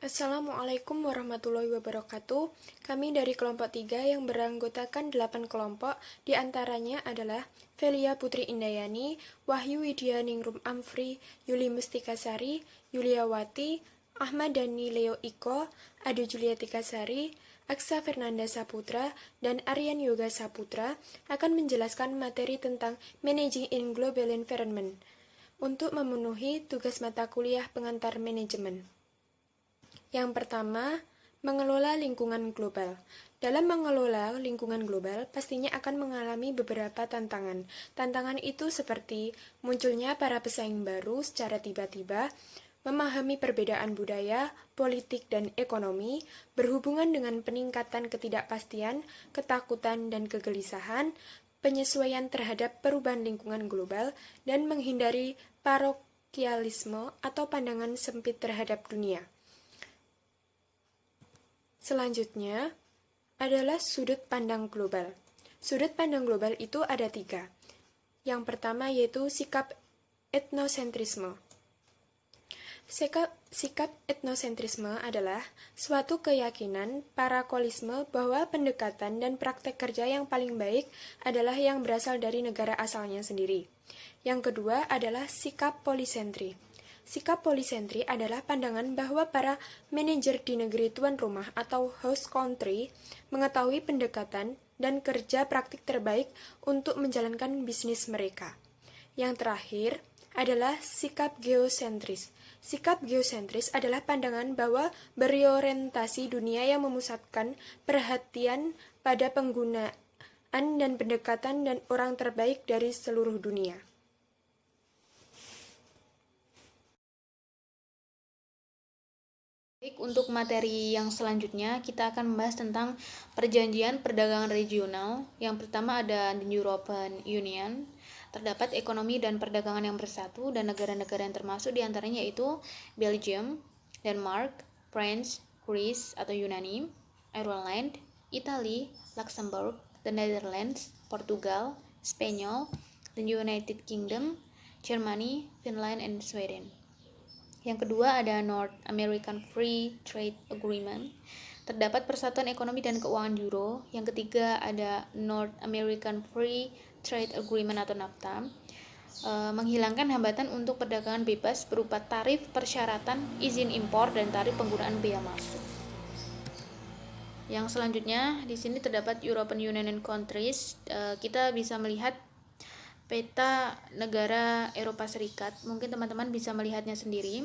Assalamualaikum warahmatullahi wabarakatuh. Kami dari kelompok 3 yang beranggotakan 8 kelompok, di antaranya adalah Velia Putri Indayani, Wahyu Widya Ningrum Amfri, Yuli Mustikasari, Yuliawati, Ahmad Dhani Leo Iko, Ade Juliati Kasari, Aksa Fernanda Saputra, dan Aryan Yoga Saputra akan menjelaskan materi tentang Managing in Global Environment untuk memenuhi tugas mata kuliah pengantar manajemen. Yang pertama, mengelola lingkungan global. Dalam mengelola lingkungan global, pastinya akan mengalami beberapa tantangan. Tantangan itu seperti munculnya para pesaing baru secara tiba-tiba, memahami perbedaan budaya, politik, dan ekonomi, berhubungan dengan peningkatan ketidakpastian, ketakutan, dan kegelisahan, penyesuaian terhadap perubahan lingkungan global, dan menghindari parokialisme atau pandangan sempit terhadap dunia. Selanjutnya adalah sudut pandang global. Sudut pandang global itu ada 3. Yang pertama yaitu sikap etnosentrisme. Sikap etnosentrisme adalah suatu keyakinan parakolisme bahwa pendekatan dan praktek kerja yang paling baik adalah yang berasal dari negara asalnya sendiri. Yang kedua adalah sikap polisentri. Sikap polisentri adalah pandangan bahwa para manajer di negeri tuan rumah atau host country mengetahui pendekatan dan kerja praktik terbaik untuk menjalankan bisnis mereka. Yang terakhir adalah sikap geosentris. Sikap geosentris adalah pandangan bahwa berorientasi dunia yang memusatkan perhatian pada penggunaan dan pendekatan dan orang terbaik dari seluruh dunia. Baik, untuk materi yang selanjutnya kita akan membahas tentang perjanjian perdagangan regional. Yang pertama ada the European Union. Terdapat ekonomi dan perdagangan yang bersatu dan negara-negara yang termasuk diantaranya yaitu Belgium, Denmark, France, Greece atau Yunani, Ireland, Italy, Luxembourg, the Netherlands, Portugal, Spanyol, the United Kingdom, Germany, Finland, and Sweden. Yang kedua ada North American Free Trade Agreement. Terdapat persatuan ekonomi dan keuangan euro. Yang ketiga ada North American Free Trade Agreement atau NAFTA. Menghilangkan hambatan untuk perdagangan bebas berupa tarif persyaratan, izin impor, dan tarif penggunaan bea masuk. Yang selanjutnya di sini terdapat European Union and countries. Kita bisa melihat peta negara Eropa Serikat. Mungkin teman-teman bisa melihatnya sendiri.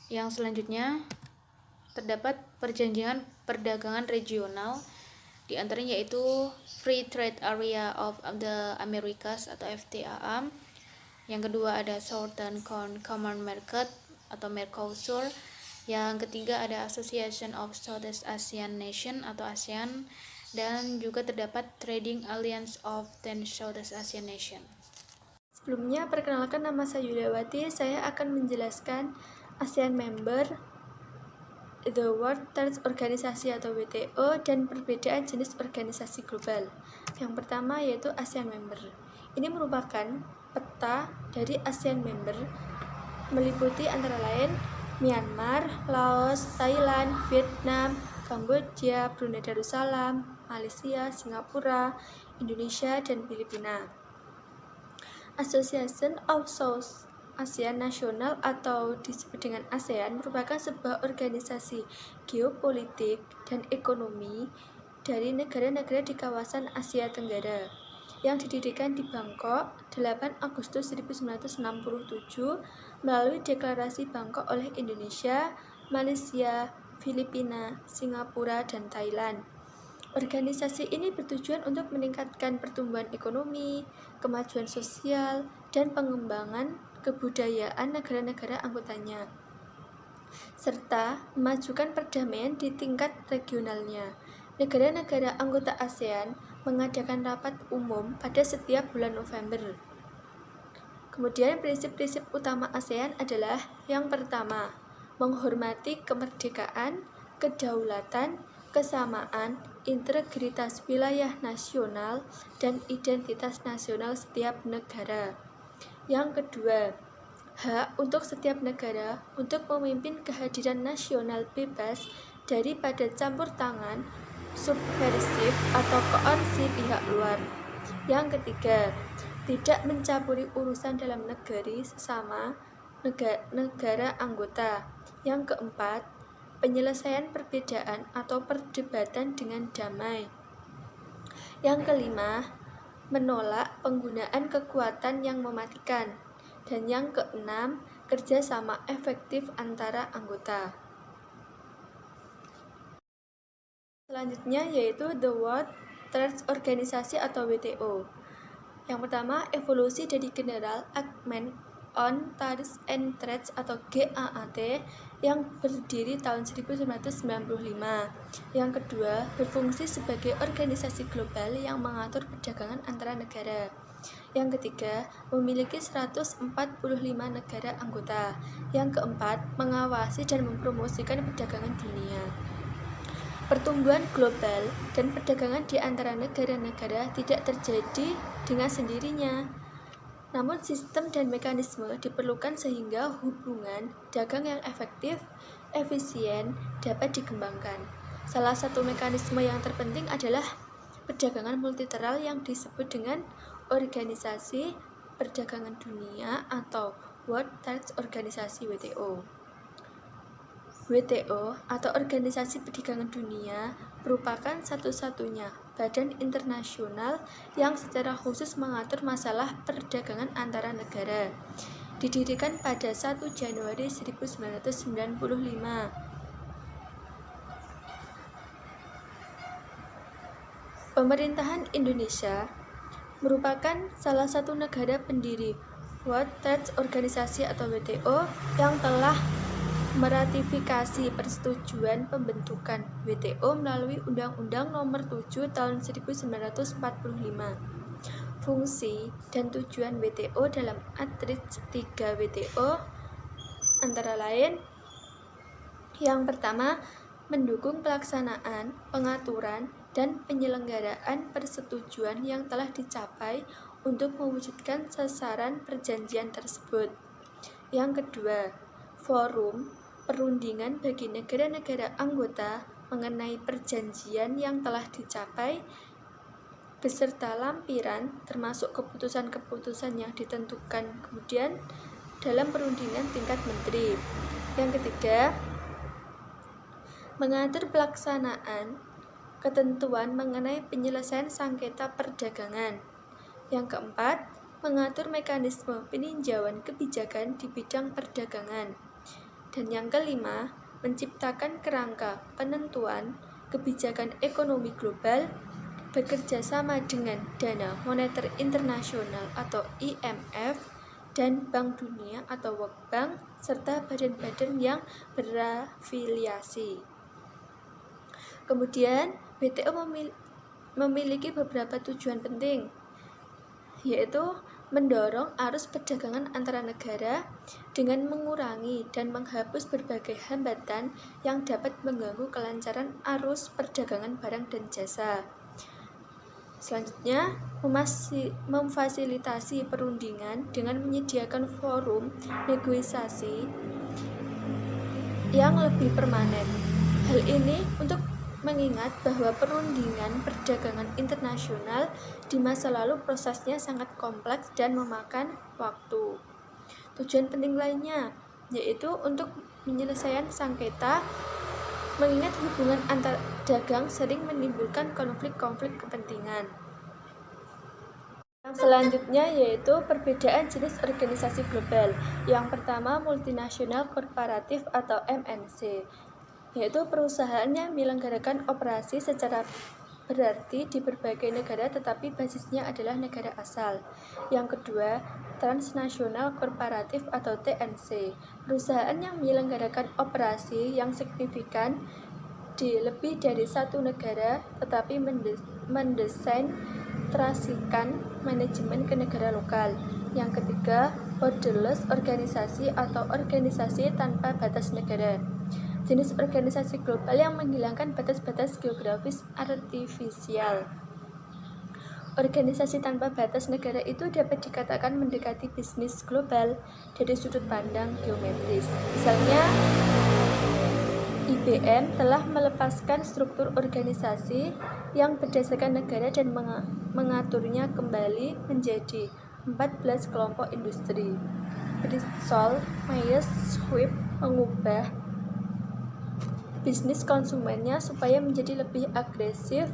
Yang selanjutnya terdapat perjanjian perdagangan regional, di antaranya yaitu Free Trade Area of the Americas atau FTA. Yang kedua ada Southern Common Market atau Mercosur. Yang ketiga ada Association of Southeast Asian Nation atau ASEAN. Dan juga terdapat Trading Alliance of 10 Southeast Asian Nation. Sebelumnya, perkenalkan nama saya Yuliawati. Saya akan menjelaskan ASEAN Member, the World Trade Organization atau WTO, dan perbedaan jenis organisasi global. Yang pertama yaitu ASEAN Member. Ini merupakan peta dari ASEAN Member, meliputi antara lain Myanmar, Laos, Thailand, Vietnam, Kamboja, Brunei Darussalam, Malaysia, Singapura, Indonesia, dan Filipina. Association of South Asian National atau disebut dengan ASEAN merupakan sebuah organisasi geopolitik dan ekonomi dari negara-negara di kawasan Asia Tenggara yang didirikan di Bangkok 8 Agustus 1967 melalui deklarasi Bangkok oleh Indonesia, Malaysia, Filipina, Singapura, dan Thailand. Organisasi ini bertujuan untuk meningkatkan pertumbuhan ekonomi, kemajuan sosial, dan pengembangan kebudayaan negara-negara anggotanya, serta memajukan perdamaian di tingkat regionalnya. Negara-negara anggota ASEAN mengadakan rapat umum pada setiap bulan November. Kemudian prinsip-prinsip utama ASEAN adalah yang pertama, menghormati kemerdekaan, kedaulatan, kesamaan, integritas wilayah nasional, dan identitas nasional setiap negara. Yang kedua, hak untuk setiap negara untuk memimpin kehadiran nasional bebas daripada campur tangan, subversif atau koersi pihak luar. Yang ketiga, tidak mencampuri urusan dalam negeri sesama negara anggota. Yang keempat, penyelesaian perbedaan atau perdebatan dengan damai. Yang kelima, menolak penggunaan kekuatan yang mematikan. Dan yang keenam, kerjasama efektif antara anggota. Selanjutnya yaitu The World Trade Organization atau WTO. Yang pertama, evolusi dari General Agreement on Tariffs and Trade atau GAAT yang berdiri tahun 1995. Yang kedua, berfungsi sebagai organisasi global yang mengatur perdagangan antara negara. Yang ketiga, memiliki 145 negara anggota. Yang keempat, mengawasi dan mempromosikan perdagangan dunia. Pertumbuhan global dan perdagangan di antara negara-negara tidak terjadi dengan sendirinya. Namun sistem dan mekanisme diperlukan sehingga hubungan dagang yang efektif, efisien dapat dikembangkan. Salah satu mekanisme yang terpenting adalah perdagangan multilateral yang disebut dengan Organisasi Perdagangan Dunia atau World Trade Organization WTO. WTO atau Organisasi Perdagangan Dunia merupakan satu-satunya badan internasional yang secara khusus mengatur masalah perdagangan antara negara. Didirikan pada 1 Januari 1995. Pemerintahan Indonesia merupakan salah satu negara pendiri World Trade Organization atau WTO yang telah meratifikasi persetujuan pembentukan WTO melalui Undang-Undang Nomor 7 Tahun 1945. Fungsi dan tujuan WTO dalam Matriks 3 WTO antara lain: yang pertama, mendukung pelaksanaan, pengaturan, dan penyelenggaraan persetujuan yang telah dicapai untuk mewujudkan sasaran perjanjian tersebut. Yang kedua, forum perundingan bagi negara-negara anggota mengenai perjanjian yang telah dicapai beserta lampiran termasuk keputusan-keputusan yang ditentukan kemudian dalam perundingan tingkat menteri. Yang ketiga, mengatur pelaksanaan ketentuan mengenai penyelesaian sengketa perdagangan. Yang keempat, mengatur mekanisme peninjauan kebijakan di bidang perdagangan. Dan yang kelima, menciptakan kerangka penentuan kebijakan ekonomi global bekerja sama dengan Dana Moneter Internasional atau IMF dan Bank Dunia atau World Bank serta badan-badan yang berafiliasi. Kemudian, WTO memiliki beberapa tujuan penting, yaitu mendorong arus perdagangan antara negara dengan mengurangi dan menghapus berbagai hambatan yang dapat mengganggu kelancaran arus perdagangan barang dan jasa. Selanjutnya, memfasilitasi perundingan dengan menyediakan forum negosiasi yang lebih permanen. Hal ini untuk mengingat bahwa perundingan perdagangan internasional di masa lalu prosesnya sangat kompleks dan memakan waktu. Tujuan penting lainnya yaitu untuk penyelesaian sengketa, mengingat hubungan antar dagang sering menimbulkan konflik-konflik kepentingan. Yang selanjutnya yaitu perbedaan jenis organisasi global. Yang pertama, multinasional korporatif atau MNC, yaitu perusahaan yang menyelenggarakan operasi secara berarti di berbagai negara tetapi basisnya adalah negara asal. Yang kedua, transnasional korporatif atau TNC, perusahaan yang menyelenggarakan operasi yang signifikan di lebih dari satu negara tetapi mendesentrasikan manajemen ke negara lokal. Yang ketiga, borderless organisasi atau organisasi tanpa batas negara, jenis organisasi global yang menghilangkan batas-batas geografis artifisial. Organisasi tanpa batas negara itu dapat dikatakan mendekati bisnis global dari sudut pandang geometris. Misalnya, IBM telah melepaskan struktur organisasi yang berdasarkan negara dan mengaturnya kembali menjadi 14 kelompok industri. Bristol Myers Squibb mengubah bisnis konsumennya supaya menjadi lebih agresif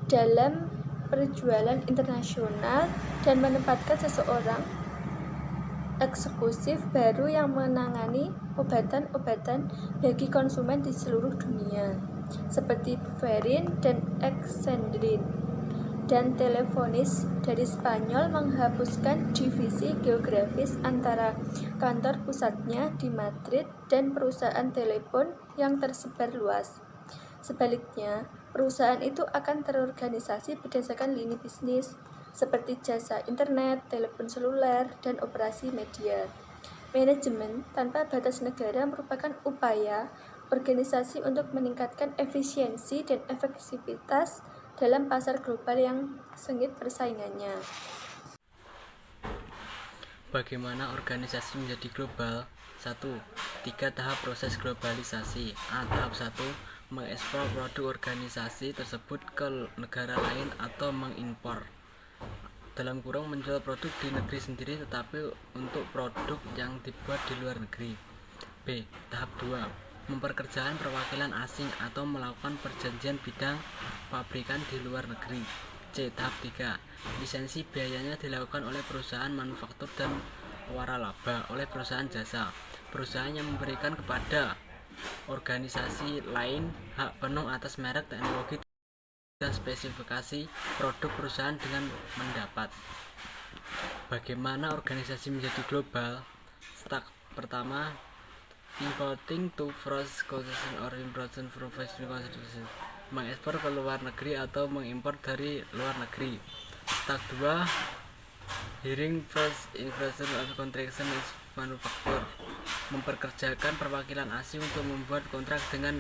dalam perjualan internasional dan menempatkan seseorang eksekutif baru yang menangani obat-obatan bagi konsumen di seluruh dunia, seperti Bufferin dan Excedrin. Dan Telefonis dari Spanyol menghapuskan divisi geografis antara kantor pusatnya di Madrid dan perusahaan telepon yang tersebar luas. Sebaliknya, perusahaan itu akan terorganisasi berdasarkan lini bisnis, seperti jasa internet, telepon seluler, dan operasi media. Manajemen tanpa batas negara merupakan upaya organisasi untuk meningkatkan efisiensi dan efektivitas dalam pasar global yang sengit persaingannya. Bagaimana organisasi menjadi global? 1. 3 tahap proses globalisasi. Tahap 1. Mengekspor produk organisasi tersebut ke negara lain atau mengimpor. Menjual produk di negeri sendiri tetapi untuk produk yang dibuat di luar negeri. B. Tahap 2. Memperkerjakan perwakilan asing atau melakukan perjanjian bidang pabrikan di luar negeri. C. Tahap 3. Lisensi biayanya dilakukan oleh perusahaan manufaktur dan waralaba oleh perusahaan jasa. Perusahaan yang memberikan kepada organisasi lain hak penuh atas merek, teknologi, dan spesifikasi produk perusahaan dengan mendapat. Bagaimana organisasi menjadi global? Step pertama, importing to first consumption or importing from first consumption. Mengekspor ke luar negeri atau mengimpor dari luar negeri. Step 2, hiring first inflation or contraction is manufacture. Memperkerjakan perwakilan asing untuk membuat kontrak dengan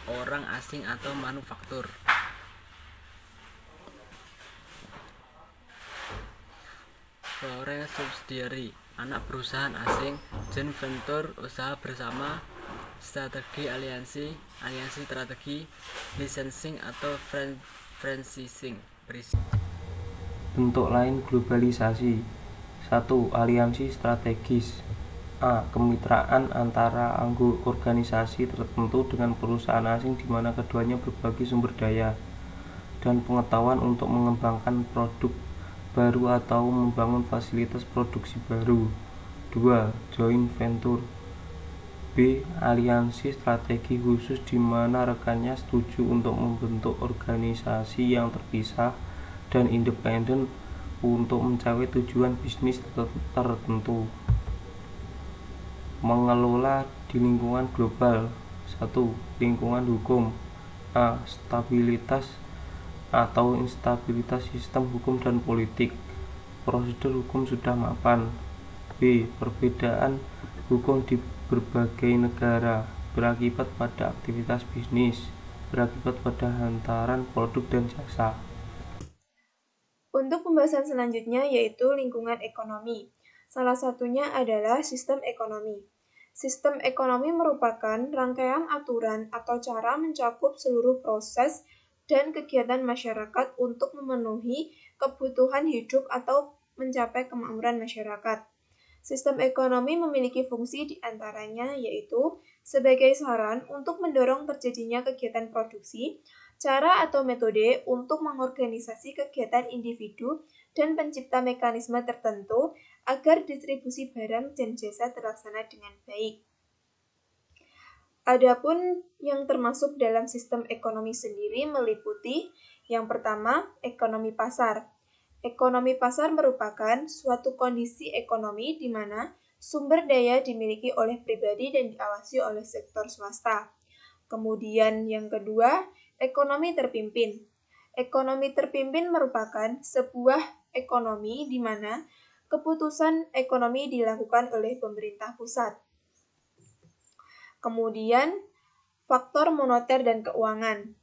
orang asing atau manufaktur. Foreign subsidiary, anak perusahaan asing. Joint venture, usaha bersama. Strategi aliansi strategi. Licensing atau franchising. Bentuk lain globalisasi. 1. Aliansi strategis. A. Kemitraan antara organisasi tertentu dengan perusahaan asing di mana keduanya berbagi sumber daya dan pengetahuan untuk mengembangkan produk baru atau membangun fasilitas produksi baru. 2. Joint venture. B. Aliansi strategi khusus di mana rekannya setuju untuk membentuk organisasi yang terpisah dan independen untuk mencapai tujuan bisnis tertentu. Mengelola di lingkungan global. 1. Lingkungan hukum. A. Stabilitas atau instabilitas sistem hukum dan politik. Prosedur hukum sudah mapan. B. Perbedaan hukum di berbagai negara berakibat pada aktivitas bisnis, berakibat pada hantaran produk dan jasa. Untuk pembahasan selanjutnya yaitu lingkungan ekonomi. Salah satunya adalah sistem ekonomi. Sistem ekonomi merupakan rangkaian aturan atau cara mencakup seluruh proses dan kegiatan masyarakat untuk memenuhi kebutuhan hidup atau mencapai kemakmuran masyarakat. Sistem ekonomi memiliki fungsi diantaranya yaitu sebagai saran untuk mendorong terjadinya kegiatan produksi, cara atau metode untuk mengorganisasi kegiatan individu dan pencipta mekanisme tertentu agar distribusi barang dan jasa terlaksana dengan baik. Adapun yang termasuk dalam sistem ekonomi sendiri meliputi yang pertama, ekonomi pasar. Ekonomi pasar merupakan suatu kondisi ekonomi di mana sumber daya dimiliki oleh pribadi dan diawasi oleh sektor swasta. Kemudian yang kedua, ekonomi terpimpin. Ekonomi terpimpin merupakan sebuah ekonomi di mana keputusan ekonomi dilakukan oleh pemerintah pusat. Kemudian, faktor moneter dan keuangan.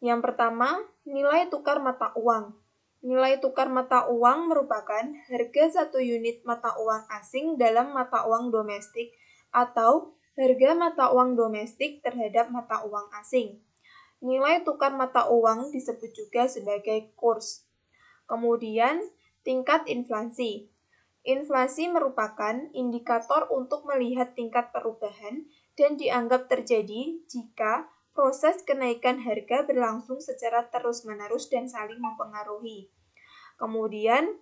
Yang pertama, nilai tukar mata uang. Nilai tukar mata uang merupakan harga satu unit mata uang asing dalam mata uang domestik atau harga mata uang domestik terhadap mata uang asing. Nilai tukar mata uang disebut juga sebagai kurs. Kemudian, tingkat inflasi. Inflasi merupakan indikator untuk melihat tingkat perubahan dan dianggap terjadi jika proses kenaikan harga berlangsung secara terus-menerus dan saling mempengaruhi. Kemudian,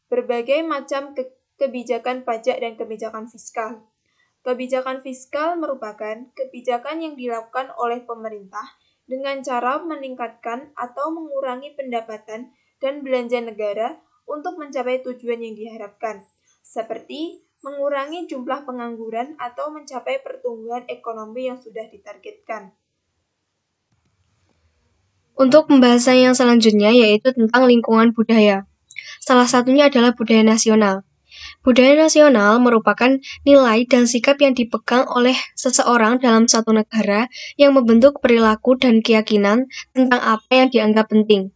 berbagai macam kebijakan pajak dan kebijakan fiskal. Kebijakan fiskal merupakan kebijakan yang dilakukan oleh pemerintah dengan cara meningkatkan atau mengurangi pendapatan dan belanja negara untuk mencapai tujuan yang diharapkan, seperti mengurangi jumlah pengangguran atau mencapai pertumbuhan ekonomi yang sudah ditargetkan. Untuk pembahasan yang selanjutnya yaitu tentang lingkungan budaya. Salah satunya adalah budaya nasional. Budaya nasional merupakan nilai dan sikap yang dipegang oleh seseorang dalam satu negara yang membentuk perilaku dan keyakinan tentang apa yang dianggap penting.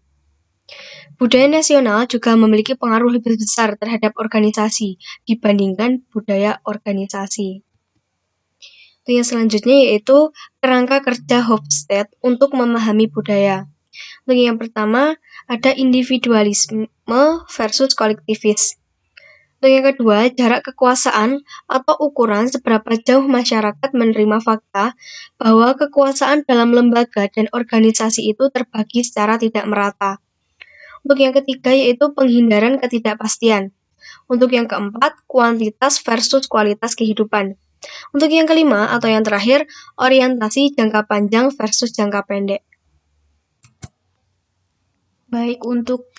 Budaya nasional juga memiliki pengaruh lebih besar terhadap organisasi dibandingkan budaya organisasi. Yang selanjutnya yaitu kerangka kerja Hofstede untuk memahami budaya. Yang pertama ada individualisme versus kolektivis. Yang kedua, jarak kekuasaan atau ukuran seberapa jauh masyarakat menerima fakta bahwa kekuasaan dalam lembaga dan organisasi itu terbagi secara tidak merata. Untuk yang ketiga yaitu penghindaran ketidakpastian. Untuk yang keempat, kuantitas versus kualitas kehidupan. Untuk yang kelima atau yang terakhir, orientasi jangka panjang versus jangka pendek. Baik, untuk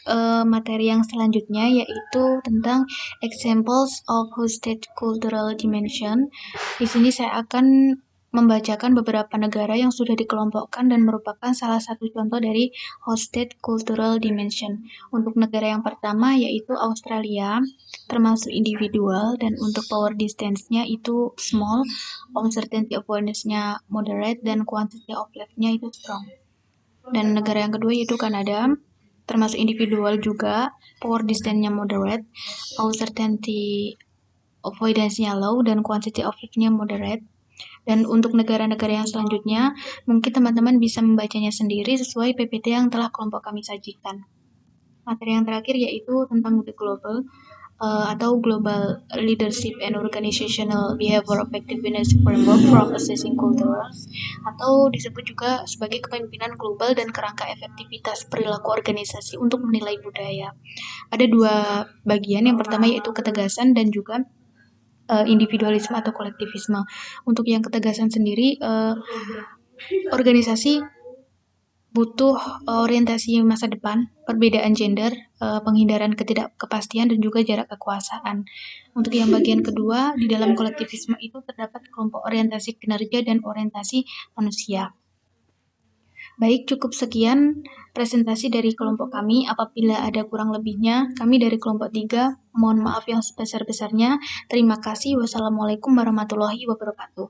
materi yang selanjutnya yaitu tentang examples of hosted cultural dimension. Di sini saya akan membacakan beberapa negara yang sudah dikelompokkan dan merupakan salah satu contoh dari hosted cultural dimension. Untuk negara yang pertama yaitu Australia, termasuk individual, dan untuk power distance-nya itu small, uncertainty of awareness-nya moderate, dan quantity of life-nya itu strong. Dan negara yang kedua yaitu Kanada, termasuk individual juga, power distance-nya moderate, uncertainty avoidance-nya low, dan quantity of life-nya moderate. Dan untuk negara-negara yang selanjutnya, mungkin teman-teman bisa membacanya sendiri sesuai PPT yang telah kelompok kami sajikan. Materi yang terakhir yaitu tentang the global atau Global Leadership and Organizational Behavior Effectiveness Framework for Assessing Cultures, atau disebut juga sebagai kepemimpinan global dan kerangka efektivitas perilaku organisasi untuk menilai budaya. Ada dua bagian, yang pertama yaitu ketegasan dan juga individualisme atau kolektivisme. Untuk yang ketegasan sendiri, organisasi butuh orientasi masa depan, perbedaan gender, penghindaran ketidakpastian, dan juga jarak kekuasaan. Untuk yang bagian kedua, di dalam kolektivisme itu terdapat kelompok orientasi kinerja dan orientasi manusia. Baik, cukup sekian presentasi dari kelompok kami. Apabila ada kurang lebihnya, kami dari kelompok 3 mohon maaf yang sebesar-besarnya. Terima kasih. Wassalamualaikum warahmatullahi wabarakatuh.